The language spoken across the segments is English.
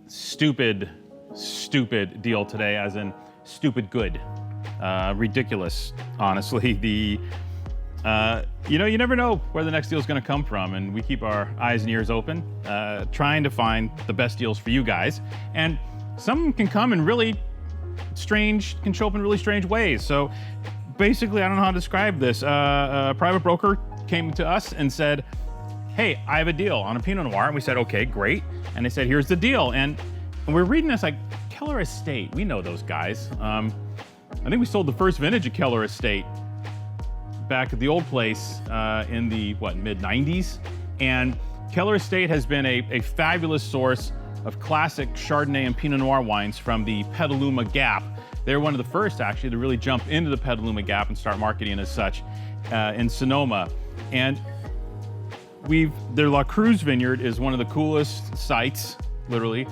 Stupid deal today, as in stupid good. Ridiculous, honestly. You never know where the next deal is going to come from, and we keep our eyes and ears open, trying to find the best deals for you guys. And some can come in really strange, can show up in really strange ways. So basically, I don't know how to describe this. A private broker came to us and said, hey, I have a deal on a Pinot Noir. And we said, okay, great. And they said, here's the deal. And we're reading this like, Keller Estate, we know those guys. I think we sold the first vintage of Keller Estate back at the old place in the, mid-90s? And Keller Estate has been a fabulous source of classic Chardonnay and Pinot Noir wines from the Petaluma Gap. They're one of the first, actually, to really jump into the Petaluma Gap and start marketing as such in Sonoma. And their La Cruz vineyard is one of the coolest sites, literally,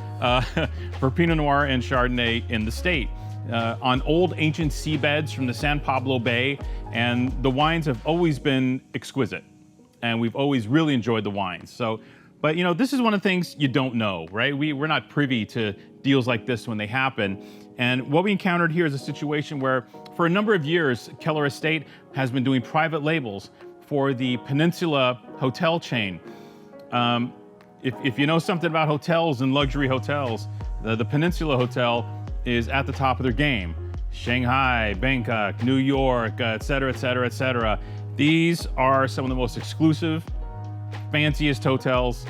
for Pinot Noir and Chardonnay in the state. On old ancient seabeds from the San Pablo Bay, and the wines have always been exquisite, and we've always really enjoyed the wines. So, but this is one of the things you don't know, right? We're not privy to deals like this when they happen. And what we encountered here is a situation where, for a number of years, Keller Estate has been doing private labels for the Peninsula hotel chain. If you know something about hotels and luxury hotels, the Peninsula Hotel is at the top of their game. Shanghai, Bangkok, New York, et cetera, et cetera, et cetera. These are some of the most exclusive, fanciest hotels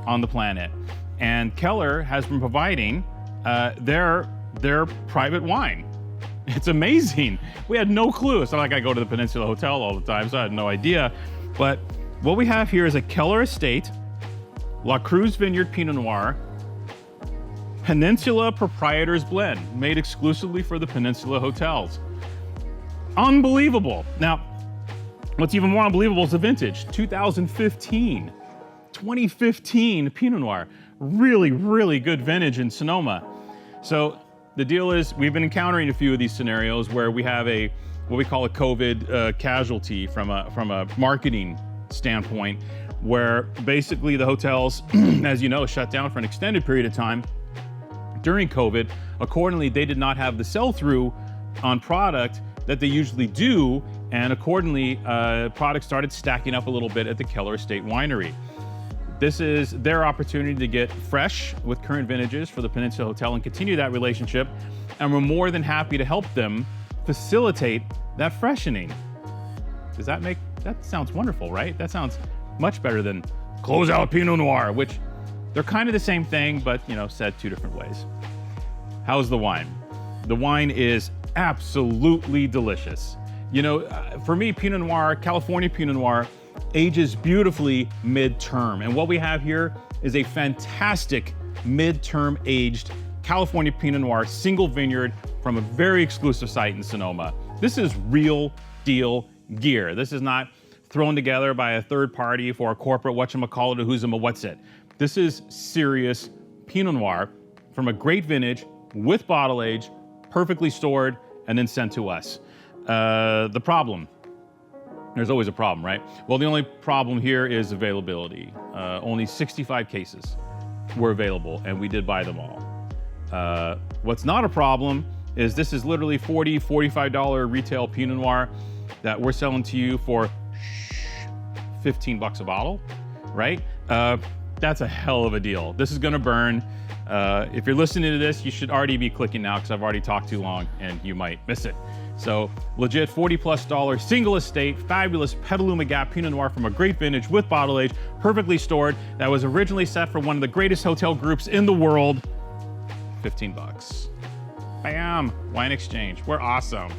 on the planet. And Keller has been providing their private wine. It's amazing. We had no clue. It's not like I go to the Peninsula Hotel all the time, so I had no idea. But what we have here is a Keller Estate, La Cruz Vineyard Pinot Noir, Peninsula Proprietor's Blend, made exclusively for the Peninsula hotels. Unbelievable. Now, what's even more unbelievable is the vintage, 2015 Pinot Noir. Really, really good vintage in Sonoma. So the deal is, we've been encountering a few of these scenarios where we have what we call a COVID casualty from a marketing standpoint, where basically the hotels, as you know, shut down for an extended period of time during COVID. Accordingly, they did not have the sell-through on product that they usually do, and accordingly, products started stacking up a little bit at the Keller Estate Winery. This is their opportunity to get fresh with current vintages for the Peninsula Hotel and continue that relationship, and we're more than happy to help them facilitate that freshening. That sounds wonderful, right? That sounds much better than close out Pinot Noir, which they're kind of the same thing, but said two different ways. How's the wine? The wine is absolutely delicious. For me, Pinot Noir, California Pinot Noir, ages beautifully mid-term. And what we have here is a fantastic mid-term aged California Pinot Noir single vineyard from a very exclusive site in Sonoma. This is real deal gear. This is not thrown together by a third party for a corporate whatchamacallit or who's a what's it. This is serious Pinot Noir from a great vintage with bottle age, perfectly stored, and then sent to us. The problem, there's always a problem, right? Well, the only problem here is availability. Only 65 cases were available, and we did buy them all. What's not a problem is this is literally $40, $45 retail Pinot Noir that we're selling to you for $15 a bottle, right? That's a hell of a deal. This is gonna burn. If you're listening to this, you should already be clicking now, because I've already talked too long and you might miss it. So legit $40+ single estate, fabulous Petaluma Gap Pinot Noir from a great vintage with bottle age, perfectly stored, that was originally set for one of the greatest hotel groups in the world. $15. Bam, Wine Exchange, we're awesome.